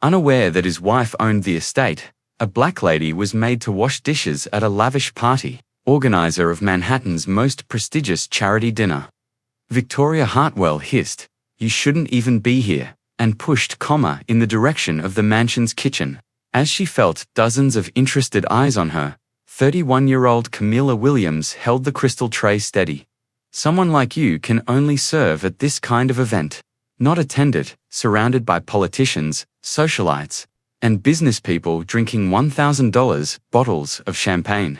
Unaware that his wife owned the estate, a black lady was made to wash dishes at a lavish party, organizer of Manhattan's most prestigious charity dinner. Victoria Hartwell hissed, "You shouldn't even be here," and pushed comma in the direction of the mansion's kitchen. As she felt dozens of interested eyes on her, 31-year-old Camilla Williams held the crystal tray steady. "Someone like you can only serve at this kind of event, not attend it, surrounded by politicians, socialites, and business people drinking $1,000 bottles of champagne."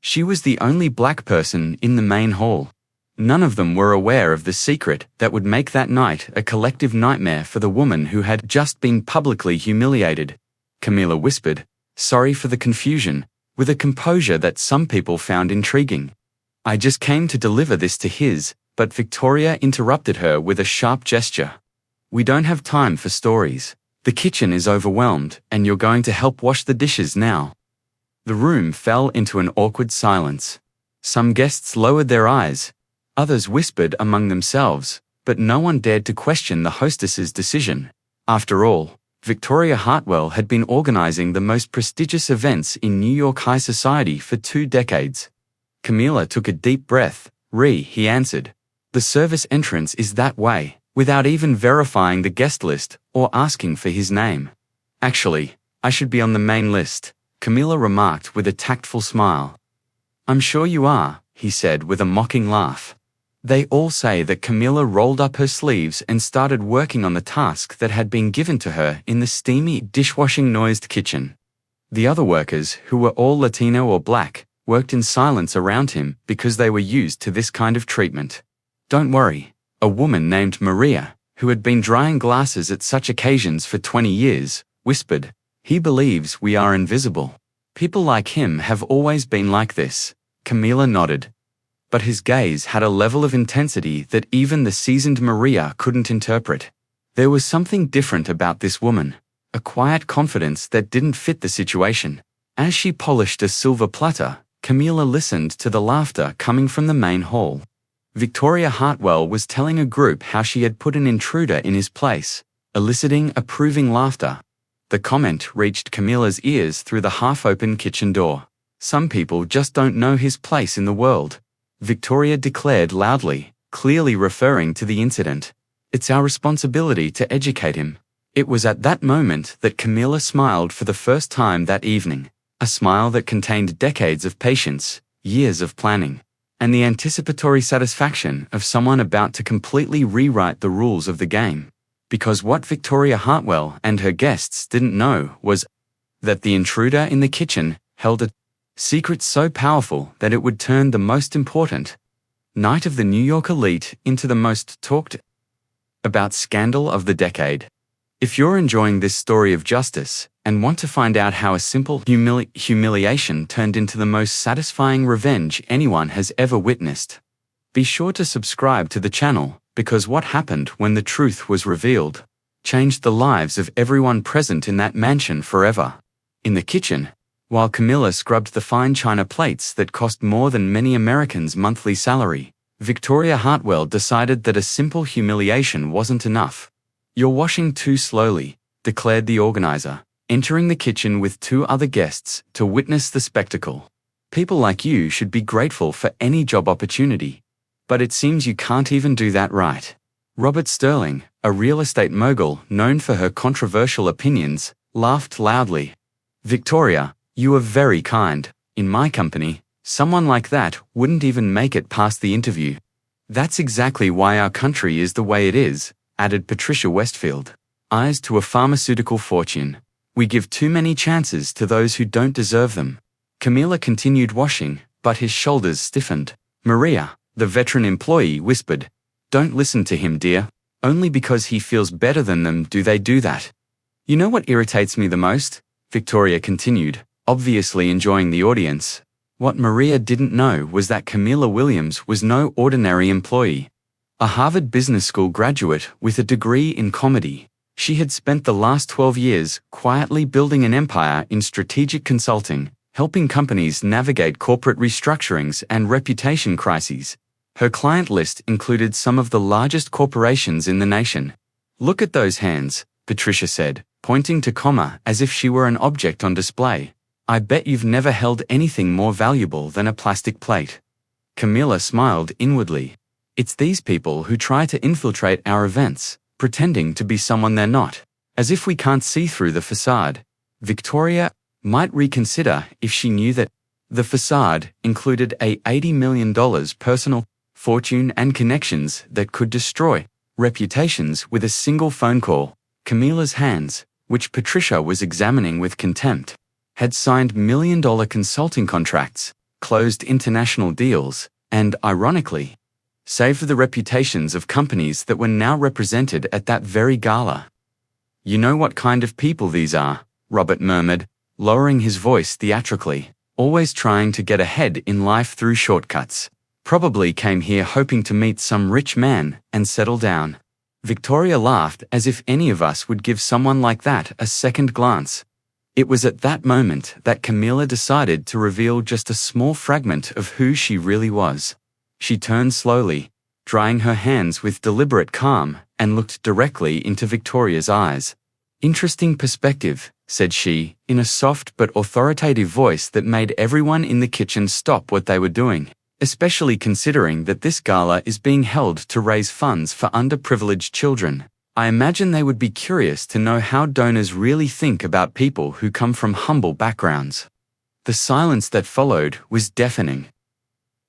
She was the only black person in the main hall. None of them were aware of the secret that would make that night a collective nightmare for the woman who had just been publicly humiliated. Camilla whispered, "Sorry for the confusion," with a composure that some people found intriguing. "I just came to deliver this to his," but Victoria interrupted her with a sharp gesture. "We don't have time for stories. The kitchen is overwhelmed, and you're going to help wash the dishes now." The room fell into an awkward silence. Some guests lowered their eyes. Others whispered among themselves, but no one dared to question the hostess's decision. After all, Victoria Hartwell had been organizing the most prestigious events in New York high society for 2 decades. Camilla took a deep breath. He answered. "The service entrance is that way," without even verifying the guest list or asking for his name. "Actually, I should be on the main list," Camilla remarked with a tactful smile. "I'm sure you are," he said with a mocking laugh. They all say that Camilla rolled up her sleeves and started working on the task that had been given to her in the steamy, dishwashing-noised kitchen. The other workers, who were all Latino or black, worked in silence around him because they were used to this kind of treatment. "Don't worry," a woman named Maria, who had been drying glasses at such occasions for 20 years, whispered. "He believes we are invisible. People like him have always been like this." Camilla nodded. But his gaze had a level of intensity that even the seasoned Maria couldn't interpret. There was something different about this woman, a quiet confidence that didn't fit the situation. As she polished a silver platter, Camilla listened to the laughter coming from the main hall. Victoria Hartwell was telling a group how she had put an intruder in his place, eliciting approving laughter. The comment reached Camilla's ears through the half-open kitchen door. "Some people just don't know his place in the world," Victoria declared loudly, clearly referring to the incident. "It's our responsibility to educate him." It was at that moment that Camilla smiled for the first time that evening, a smile that contained decades of patience, years of planning, and the anticipatory satisfaction of someone about to completely rewrite the rules of the game. Because what Victoria Hartwell and her guests didn't know was that the intruder in the kitchen held a secret so powerful that it would turn the most important night of the New York elite into the most talked about scandal of the decade. If you're enjoying this story of justice and want to find out how a simple humiliation turned into the most satisfying revenge anyone has ever witnessed, be sure to subscribe to the channel, because what happened when the truth was revealed changed the lives of everyone present in that mansion forever. In the kitchen, while Camilla scrubbed the fine china plates that cost more than many Americans' monthly salary, Victoria Hartwell decided that a simple humiliation wasn't enough. "You're washing too slowly," declared the organizer, entering the kitchen with 2 other guests to witness the spectacle. "People like you should be grateful for any job opportunity. But it seems you can't even do that right." Robert Sterling, a real estate mogul known for her controversial opinions, laughed loudly. "Victoria, you are very kind. In my company, someone like that wouldn't even make it past the interview." "That's exactly why our country is the way it is," added Patricia Westfield. "Eyes to a pharmaceutical fortune. We give too many chances to those who don't deserve them." Camilla continued washing, but his shoulders stiffened. Maria, the veteran employee, whispered, "Don't listen to him, dear. Only because he feels better than them do they do that." "You know what irritates me the most?" Victoria continued, obviously enjoying the audience. What Maria didn't know was that Camilla Williams was no ordinary employee. A Harvard Business School graduate with a degree in comedy, she had spent the last 12 years quietly building an empire in strategic consulting, helping companies navigate corporate restructurings and reputation crises. Her client list included some of the largest corporations in the nation. "Look at those hands," Patricia said, pointing to Comma as if she were an object on display. "I bet you've never held anything more valuable than a plastic plate." Camilla smiled inwardly. It's these people who try to infiltrate our events, pretending to be someone they're not, as if we can't see through the facade. Victoria might reconsider if she knew that the facade included a $80 million personal fortune and connections that could destroy reputations with a single phone call. Camilla's hands, which Patricia was examining with contempt, had signed million-dollar consulting contracts, closed international deals, and, ironically, saved the reputations of companies that were now represented at that very gala. "You know what kind of people these are," Robert murmured, lowering his voice theatrically, "always trying to get ahead in life through shortcuts. Probably came here hoping to meet some rich man and settle down." Victoria laughed as if any of us would give someone like that a second glance. It was at that moment that Camilla decided to reveal just a small fragment of who she really was. She turned slowly, drying her hands with deliberate calm, and looked directly into Victoria's eyes. "Interesting perspective," said she, in a soft but authoritative voice that made everyone in the kitchen stop what they were doing, especially considering that this gala is being held to raise funds for underprivileged children. "I imagine they would be curious to know how donors really think about people who come from humble backgrounds." The silence that followed was deafening.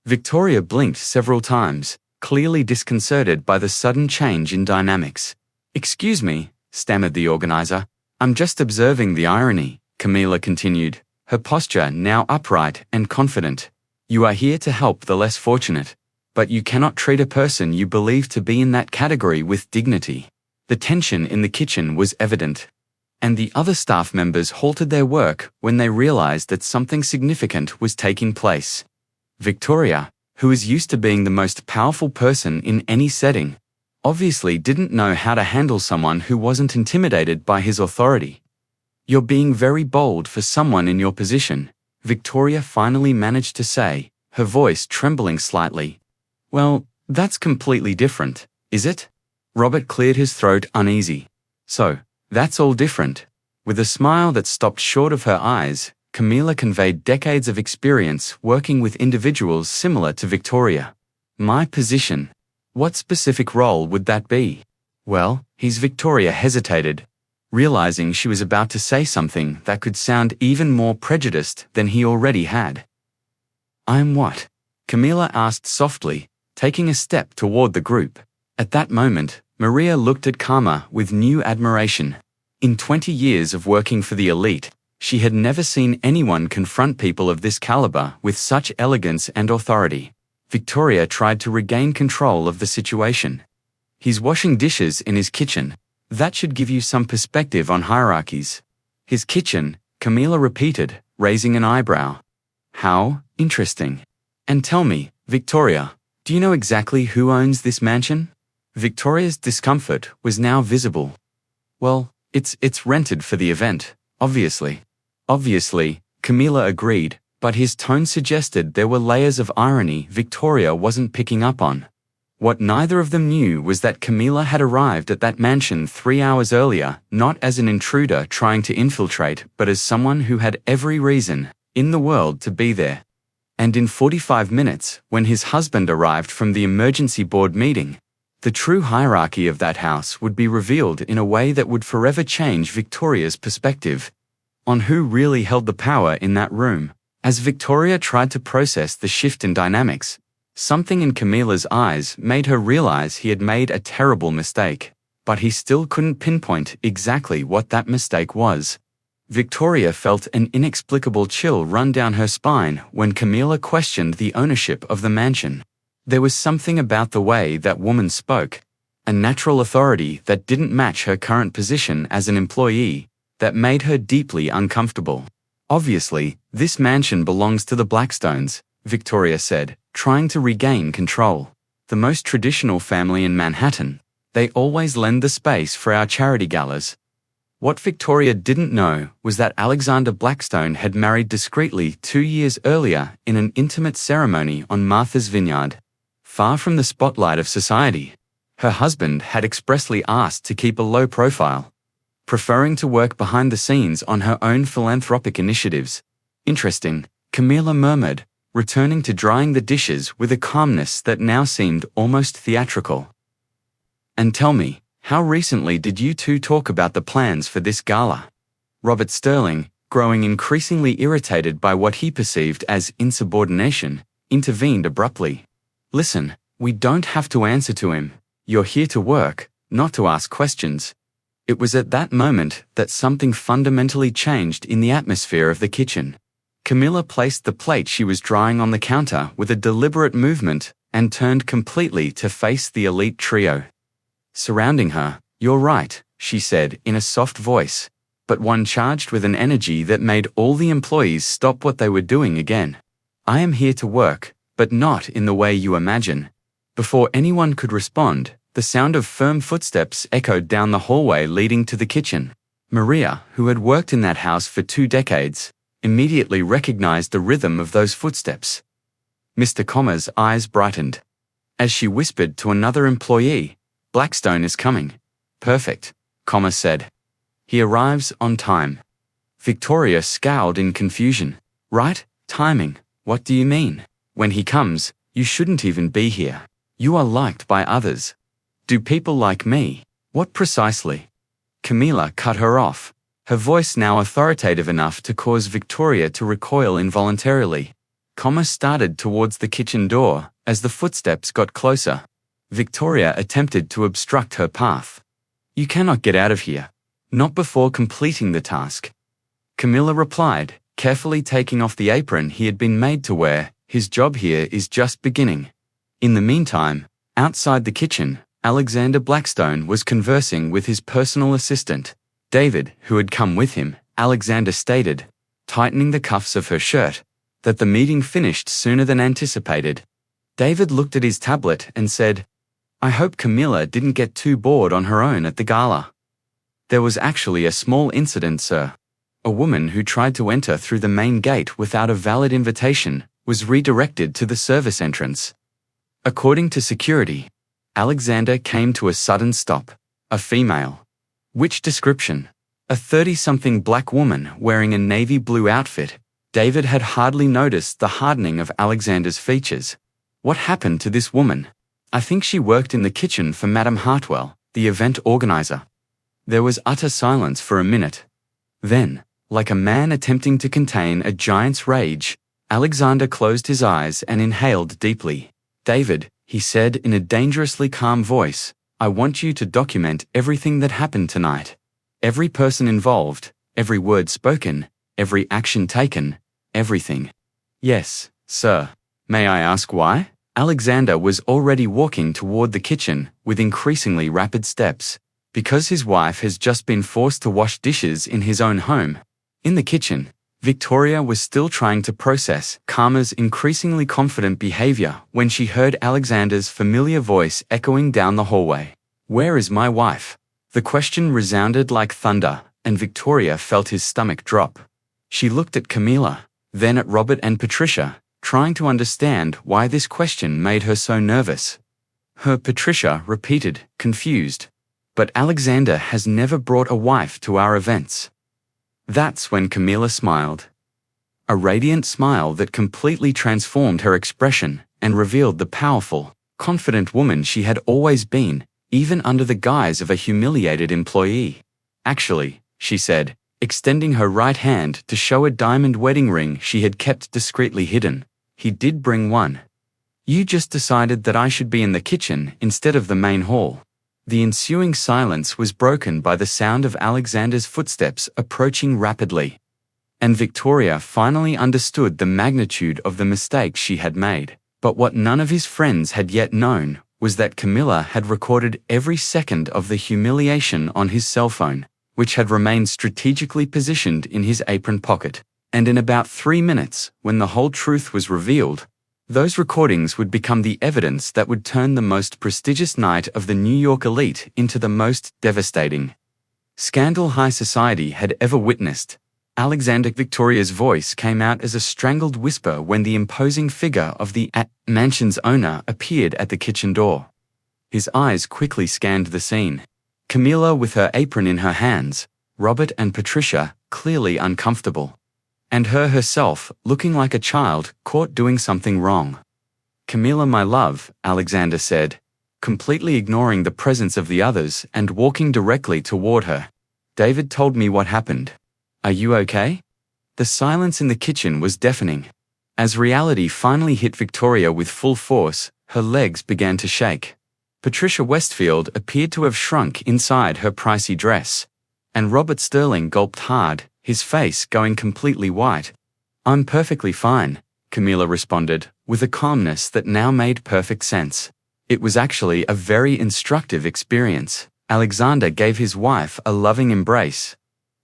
Victoria blinked several times, clearly disconcerted by the sudden change in dynamics. "Excuse me," stammered the organizer. "I'm just observing the irony," Camilla continued, her posture now upright and confident. "You are here to help the less fortunate, but you cannot treat a person you believe to be in that category with dignity." The tension in the kitchen was evident, and the other staff members halted their work when they realized that something significant was taking place. Victoria, who was used to being the most powerful person in any setting, obviously didn't know how to handle someone who wasn't intimidated by his authority. "You're being very bold for someone in your position," Victoria finally managed to say, her voice trembling slightly. "Well, that's completely different, is it?" Robert cleared his throat uneasy. "So, that's all different." With a smile that stopped short of her eyes, Camilla conveyed decades of experience working with individuals similar to Victoria. "My position? What specific role would that be?" "Well, Victoria hesitated, realizing she was about to say something that could sound even more prejudiced than he already had. "I'm what?" Camilla asked softly, taking a step toward the group. At that moment, Maria looked at Karma with new admiration. In 20 years of working for the elite, she had never seen anyone confront people of this caliber with such elegance and authority. Victoria tried to regain control of the situation. "He's washing dishes in his kitchen. That should give you some perspective on hierarchies." "His kitchen," Camilla repeated, raising an eyebrow. "How interesting. And tell me, Victoria, do you know exactly who owns this mansion?" Victoria's discomfort was now visible. "Well, it's rented for the event, obviously." "Obviously," Camilla agreed, but his tone suggested there were layers of irony Victoria wasn't picking up on. What neither of them knew was that Camilla had arrived at that mansion 3 hours earlier, not as an intruder trying to infiltrate, but as someone who had every reason in the world to be there. And in 45 minutes, when his husband arrived from the emergency board meeting, the true hierarchy of that house would be revealed in a way that would forever change Victoria's perspective on who really held the power in that room. As Victoria tried to process the shift in dynamics, something in Camilla's eyes made her realize he had made a terrible mistake, but he still couldn't pinpoint exactly what that mistake was. Victoria felt an inexplicable chill run down her spine when Camilla questioned the ownership of the mansion. There was something about the way that woman spoke, a natural authority that didn't match her current position as an employee, that made her deeply uncomfortable. "Obviously, this mansion belongs to the Blackstones," Victoria said, trying to regain control. "The most traditional family in Manhattan. They always lend the space for our charity galas." What Victoria didn't know was that Alexander Blackstone had married discreetly 2 years earlier in an intimate ceremony on Martha's Vineyard, far from the spotlight of society. Her husband had expressly asked to keep a low profile. preferring to work behind the scenes on her own philanthropic initiatives. Interesting, Camilla murmured, returning to drying the dishes with a calmness that now seemed almost theatrical. And tell me, how recently did you two talk about the plans for this gala? Robert Sterling, growing increasingly irritated by what he perceived as insubordination, intervened abruptly. Listen, we don't have to answer to him. You're here to work, not to ask questions. It was at that moment that something fundamentally changed in the atmosphere of the kitchen. Camilla placed the plate she was drying on the counter with a deliberate movement and turned completely to face the elite trio. Surrounding her, "You're right," she said in a soft voice, but one charged with an energy that made all the employees stop what they were doing again. "I am here to work, but not in the way you imagine." Before anyone could respond, the sound of firm footsteps echoed down the hallway leading to the kitchen. Maria, who had worked in that house for 2 decades, immediately recognized the rhythm of those footsteps. Mr. Comma's eyes brightened. As she whispered to another employee, "Blackstone is coming." "Perfect," Comma said. "He arrives on time." Victoria scowled in confusion. "Right? Timing? What do you mean? When he comes, you shouldn't even be here. You are liked by others." "Do people like me?" "What precisely?" Camilla cut her off, her voice now authoritative enough to cause Victoria to recoil involuntarily. Comma started towards the kitchen door as the footsteps got closer. Victoria attempted to obstruct her path. "You cannot get out of here. Not before completing the task." Camilla replied, carefully taking off the apron he had been made to wear. "His job here is just beginning." In the meantime, outside the kitchen, Alexander Blackstone was conversing with his personal assistant, David, who had come with him. Alexander stated, tightening the cuffs of her shirt, that the meeting finished sooner than anticipated. David looked at his tablet and said, "I hope Camilla didn't get too bored on her own at the gala." "There was actually a small incident, sir. A woman who tried to enter through the main gate without a valid invitation was redirected to the service entrance." According to security, Alexander came to a sudden stop. "A female." "Which description?" "A 30-something black woman wearing a navy blue outfit." David had hardly noticed the hardening of Alexander's features. "What happened to this woman?" "I think she worked in the kitchen for Madame Hartwell, the event organizer." There was utter silence for a minute. Then, like a man attempting to contain a giant's rage, Alexander closed his eyes and inhaled deeply. "David," he said in a dangerously calm voice, "I want you to document everything that happened tonight. Every person involved, every word spoken, every action taken, everything." "Yes, sir." "May I ask why?" Alexander was already walking toward the kitchen with increasingly rapid steps. "Because his wife has just been forced to wash dishes in his own home." In the kitchen, Victoria was still trying to process Karma's increasingly confident behavior when she heard Alexander's familiar voice echoing down the hallway. "Where is my wife?" The question resounded like thunder, and Victoria felt his stomach drop. She looked at Camilla, then at Robert and Patricia, trying to understand why this question made her so nervous. Patricia repeated, confused, "But Alexander has never brought a wife to our events." That's when Camilla smiled. A radiant smile that completely transformed her expression and revealed the powerful, confident woman she had always been, even under the guise of a humiliated employee. "Actually," she said, extending her right hand to show a diamond wedding ring she had kept discreetly hidden, "he did bring one. You just decided that I should be in the kitchen instead of the main hall." The ensuing silence was broken by the sound of Alexander's footsteps approaching rapidly. And Victoria finally understood the magnitude of the mistake she had made. But what none of his friends had yet known was that Camilla had recorded every second of the humiliation on his cell phone, which had remained strategically positioned in his apron pocket. And in about 3 minutes, when the whole truth was revealed, those recordings would become the evidence that would turn the most prestigious night of the New York elite into the most devastating scandal high society had ever witnessed. Alexander Victoria's voice came out as a strangled whisper when the imposing figure of the mansion's owner appeared at the kitchen door. His eyes quickly scanned the scene. Camilla with her apron in her hands, Robert and Patricia, clearly uncomfortable. And her herself, looking like a child, caught doing something wrong. "Camilla, my love," Alexander said, completely ignoring the presence of the others and walking directly toward her. "David told me what happened. Are you okay?" The silence in the kitchen was deafening. As reality finally hit Victoria with full force, her legs began to shake. Patricia Westfield appeared to have shrunk inside her pricey dress. And Robert Sterling gulped hard, his face going completely white. "I'm perfectly fine," Camilla responded, with a calmness that now made perfect sense. It was actually a very instructive experience. Alexander gave his wife a loving embrace.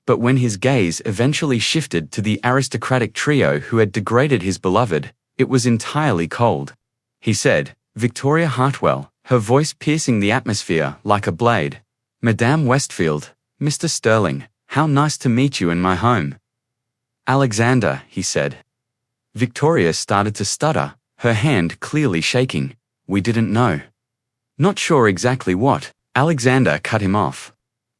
But when his gaze eventually shifted to the aristocratic trio who had degraded his beloved, it was entirely cold. He said, "Victoria Hartwell," her voice piercing the atmosphere like a blade. "Madame Westfield, Mr. Sterling, how nice to meet you in my home." "Alexander," he said. Victoria started to stutter, her hand clearly shaking. "We didn't know." "Not sure exactly what," Alexander cut him off.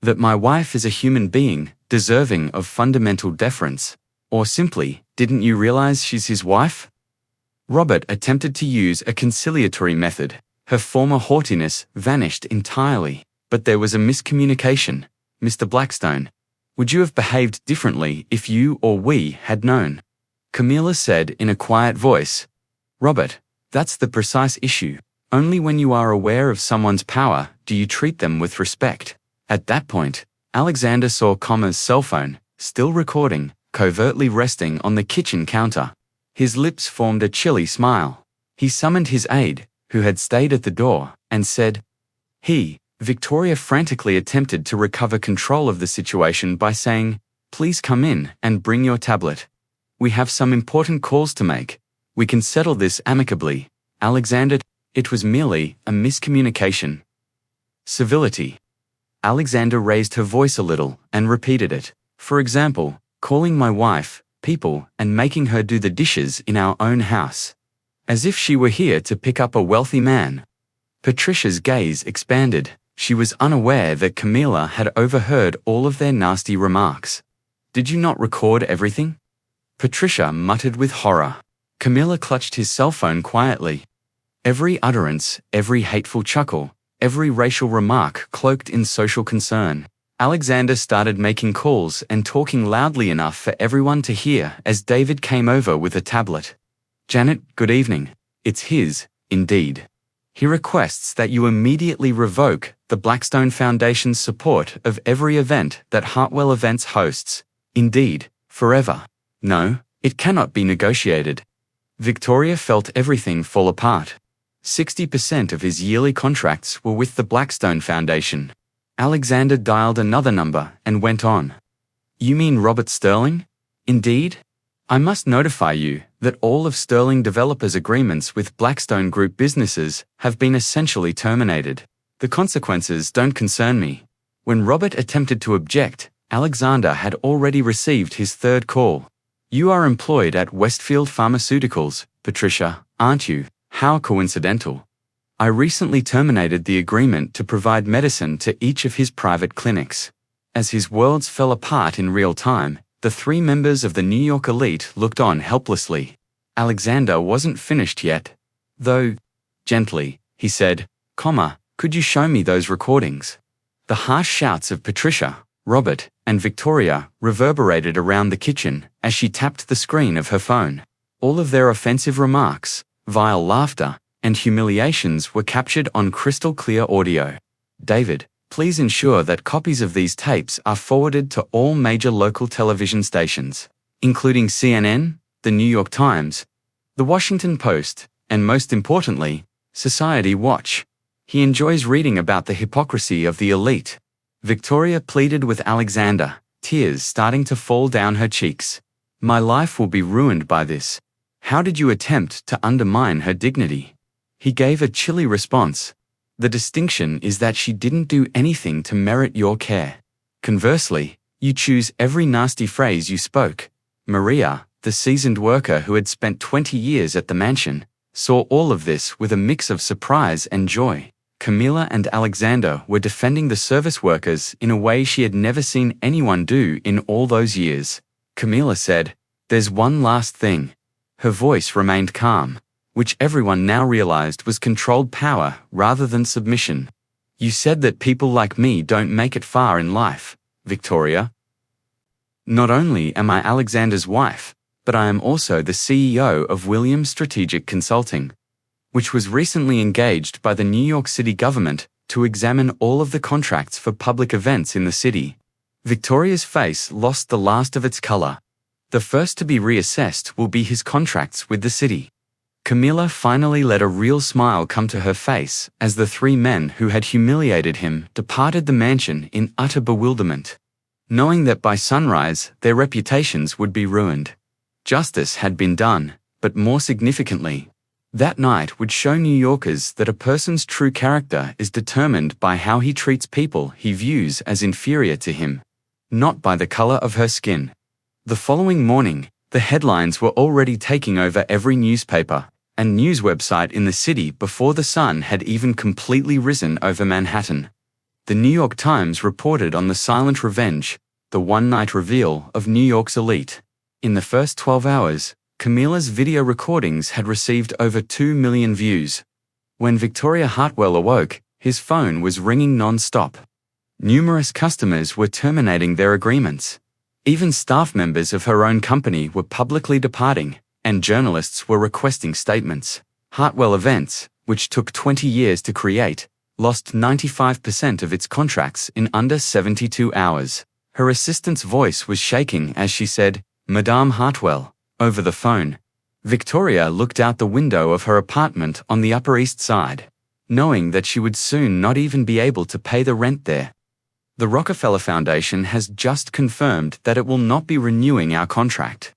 "That my wife is a human being, deserving of fundamental deference. Or simply, didn't you realize she's his wife?" Robert attempted to use a conciliatory method. Her former haughtiness vanished entirely. "But there was a miscommunication, Mr. Blackstone. Would you have behaved differently if you or we had known?" Camilla said in a quiet voice. "Robert, that's the precise issue. Only when you are aware of someone's power do you treat them with respect." At that point, Alexander saw Comma's cell phone, still recording, covertly resting on the kitchen counter. His lips formed a chilly smile. He summoned his aide, who had stayed at the door, and said, Victoria frantically attempted to recover control of the situation by saying, "Please come in and bring your tablet. We have some important calls to make. We can settle this amicably." Alexander, "It was merely a miscommunication." Civility. Alexander raised her voice a little and repeated it. "For example, calling my wife, people, and making her do the dishes in our own house. As if she were here to pick up a wealthy man." Patricia's gaze expanded. She was unaware that Camilla had overheard all of their nasty remarks. "Did you not record everything?" Patricia muttered with horror. Camilla clutched his cell phone quietly. Every utterance, every hateful chuckle, every racial remark cloaked in social concern. Alexander started making calls and talking loudly enough for everyone to hear as David came over with a tablet. "Janet, good evening. It's his, indeed. He requests that you immediately revoke the Blackstone Foundation's support of every event that Hartwell Events hosts. Indeed, forever. No, it cannot be negotiated." Victoria felt everything fall apart. 60% of his yearly contracts were with the Blackstone Foundation. Alexander dialed another number and went on. "You mean Robert Sterling? Indeed? I must notify you that all of Sterling Developers' agreements with Blackstone Group businesses have been essentially terminated. The consequences don't concern me." When Robert attempted to object, Alexander had already received his third call. "You are employed at Westfield Pharmaceuticals, Patricia, aren't you? How coincidental. I recently terminated the agreement to provide medicine to each of his private clinics." As his worlds fell apart in real time, the three members of the New York elite looked on helplessly. Alexander wasn't finished yet. "Though," gently, he said, "could you show me those recordings?" The harsh shouts of Patricia, Robert, and Victoria reverberated around the kitchen as she tapped the screen of her phone. All of their offensive remarks, vile laughter, and humiliations were captured on crystal-clear audio. "David, please ensure that copies of these tapes are forwarded to all major local television stations, including CNN, the New York Times, the Washington Post, and most importantly, Society Watch. He enjoys reading about the hypocrisy of the elite." Victoria pleaded with Alexander, tears starting to fall down her cheeks. "My life will be ruined by this. How did you attempt to undermine her dignity?" He gave a chilly response. "The distinction is that she didn't do anything to merit your care. Conversely, you choose every nasty phrase you spoke." Maria, the seasoned worker who had spent 20 years at the mansion, saw all of this with a mix of surprise and joy. Camilla and Alexander were defending the service workers in a way she had never seen anyone do in all those years. Camilla said, "There's one last thing." Her voice remained calm, which everyone now realized was controlled power rather than submission. "You said that people like me don't make it far in life, Victoria. Not only am I Alexander's wife, but I am also the CEO of Williams Strategic Consulting, which was recently engaged by the New York City government to examine all of the contracts for public events in the city." Victoria's face lost the last of its color. The first to be reassessed will be his contracts with the city. Camilla finally let a real smile come to her face as the three men who had humiliated him departed the mansion in utter bewilderment, knowing that by sunrise their reputations would be ruined. Justice had been done, but more significantly, that night would show New Yorkers that a person's true character is determined by how he treats people he views as inferior to him, not by the color of her skin. The following morning, the headlines were already taking over every newspaper and news website in the city before the sun had even completely risen over Manhattan. The New York Times reported on the silent revenge, the one-night reveal of New York's elite. In the first 12 hours, Camilla's video recordings had received over 2 million views. When Victoria Hartwell awoke, his phone was ringing non-stop. Numerous customers were terminating their agreements. Even staff members of her own company were publicly departing, and journalists were requesting statements. Hartwell Events, which took 20 years to create, lost 95% of its contracts in under 72 hours. Her assistant's voice was shaking as she said, "Madame Hartwell," over the phone. Victoria looked out the window of her apartment on the Upper East Side, knowing that she would soon not even be able to pay the rent there. The Rockefeller Foundation has just confirmed that it will not be renewing our contract.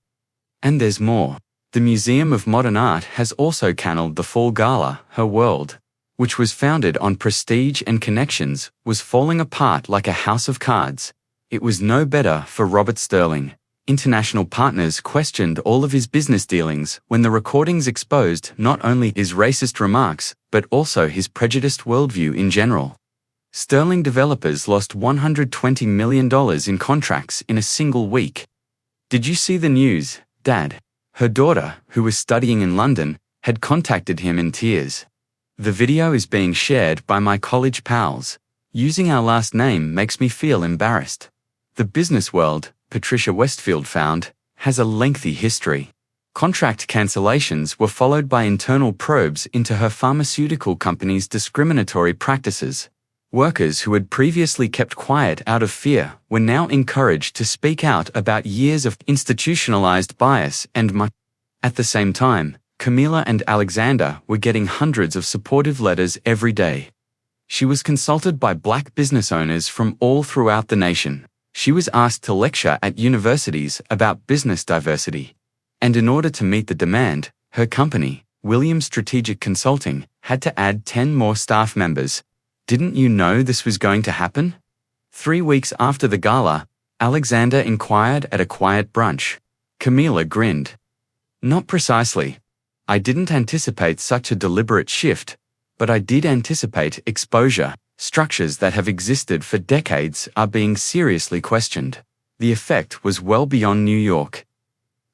And there's more. The Museum of Modern Art has also cancelled the fall gala. Her world, which was founded on prestige and connections, was falling apart like a house of cards. It was no better for Robert Sterling. International partners questioned all of his business dealings when the recordings exposed not only his racist remarks, but also his prejudiced worldview in general. Sterling developers lost $120 million in contracts in a single week. "Did you see the news, Dad?" Her daughter, who was studying in London, had contacted him in tears. "The video is being shared by my college pals. Using our last name makes me feel embarrassed." The business world, Patricia Westfield found, has a lengthy history. Contract cancellations were followed by internal probes into her pharmaceutical company's discriminatory practices. Workers who had previously kept quiet out of fear were now encouraged to speak out about years of institutionalized bias and At the same time, Camilla and Alexander were getting hundreds of supportive letters every day. She was consulted by black business owners from all throughout the nation. She was asked to lecture at universities about business diversity. And in order to meet the demand, her company, Williams Strategic Consulting, had to add 10 more staff members. Didn't you know this was going to happen? 3 weeks after the gala, Alexander inquired at a quiet brunch. Camilla grinned. "Not precisely. I didn't anticipate such a deliberate shift, but I did anticipate exposure. Structures that have existed for decades are being seriously questioned." The effect was well beyond New York.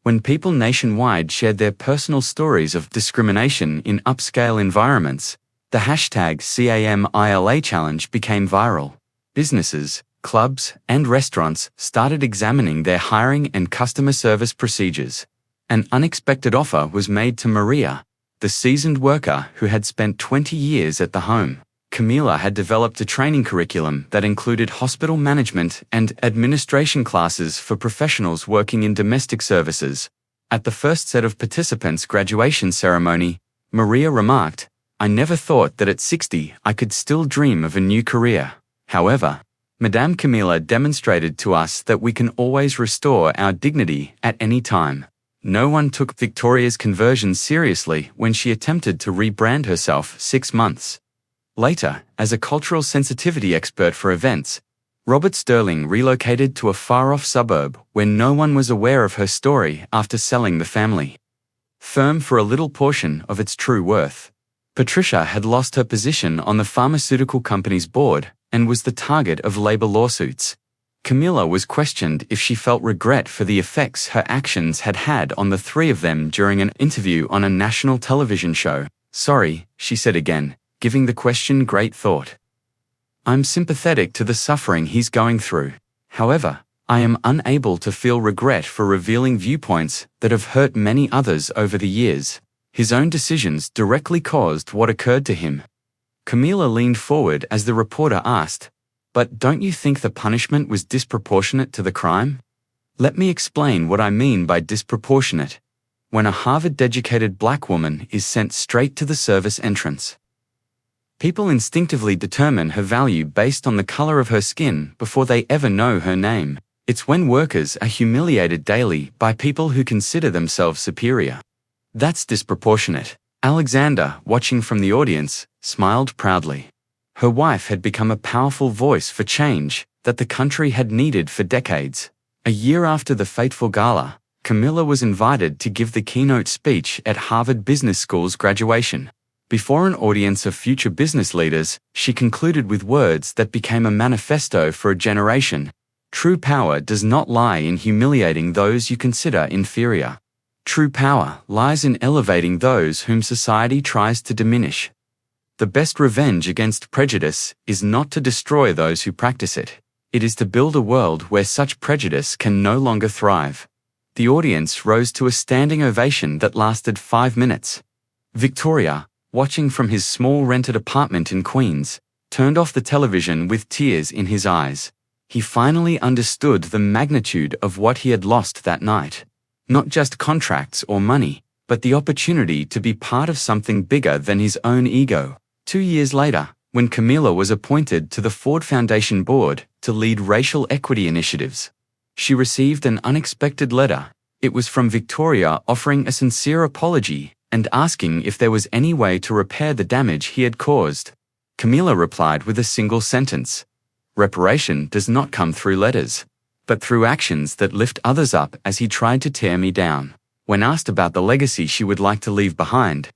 When people nationwide shared their personal stories of discrimination in upscale environments, the hashtag #CAMILA challenge became viral. Businesses, clubs, and restaurants started examining their hiring and customer service procedures. An unexpected offer was made to Maria, the seasoned worker who had spent 20 years at the home. Camilla had developed a training curriculum that included hospital management and administration classes for professionals working in domestic services. At the first set of participants' graduation ceremony, Maria remarked, "I never thought that at 60 I could still dream of a new career." However, Madame Camilla demonstrated to us that we can always restore our dignity at any time. No one took Victoria's conversion seriously when she attempted to rebrand herself 6 months later, as a cultural sensitivity expert for events. Robert Sterling relocated to a far-off suburb where no one was aware of her story after selling the family firm for a little portion of its true worth. Patricia had lost her position on the pharmaceutical company's board and was the target of labor lawsuits. Camilla was questioned if she felt regret for the effects her actions had had on the three of them during an interview on a national television show. "Sorry," she said again, giving the question great thought. "I'm sympathetic to the suffering he's going through. However, I am unable to feel regret for revealing viewpoints that have hurt many others over the years. His own decisions directly caused what occurred to him." Camilla leaned forward as the reporter asked, "But don't you think the punishment was disproportionate to the crime?" "Let me explain what I mean by disproportionate. When a Harvard-educated black woman is sent straight to the service entrance, people instinctively determine her value based on the color of her skin before they ever know her name. It's when workers are humiliated daily by people who consider themselves superior. That's disproportionate." Alexander, watching from the audience, smiled proudly. Her wife had become a powerful voice for change that the country had needed for decades. A year after the fateful gala, Camilla was invited to give the keynote speech at Harvard Business School's graduation. Before an audience of future business leaders, she concluded with words that became a manifesto for a generation. "True power does not lie in humiliating those you consider inferior. True power lies in elevating those whom society tries to diminish. The best revenge against prejudice is not to destroy those who practice it. It is to build a world where such prejudice can no longer thrive." The audience rose to a standing ovation that lasted 5 minutes. Victoria, watching from his small rented apartment in Queens, turned off the television with tears in his eyes. He finally understood the magnitude of what he had lost that night. Not just contracts or money, but the opportunity to be part of something bigger than his own ego. 2 years later, when Camilla was appointed to the Ford Foundation board to lead racial equity initiatives, she received an unexpected letter. It was from Victoria offering a sincere apology and asking if there was any way to repair the damage he had caused. Camilla replied with a single sentence: "Reparation does not come through letters, but through actions that lift others up as he tried to tear me down." When asked about the legacy she would like to leave behind,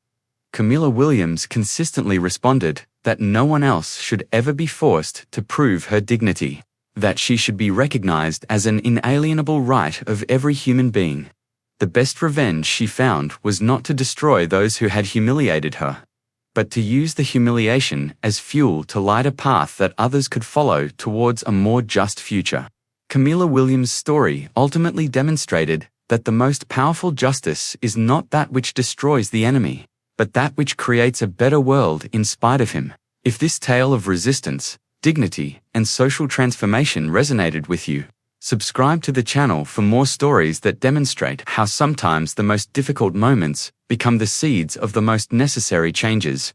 Camilla Williams consistently responded that no one else should ever be forced to prove her dignity, that she should be recognized as an inalienable right of every human being. The best revenge she found was not to destroy those who had humiliated her, but to use the humiliation as fuel to light a path that others could follow towards a more just future. Camilla Williams' story ultimately demonstrated that the most powerful justice is not that which destroys the enemy, but that which creates a better world in spite of him. If this tale of resistance, dignity, and social transformation resonated with you, subscribe to the channel for more stories that demonstrate how sometimes the most difficult moments become the seeds of the most necessary changes.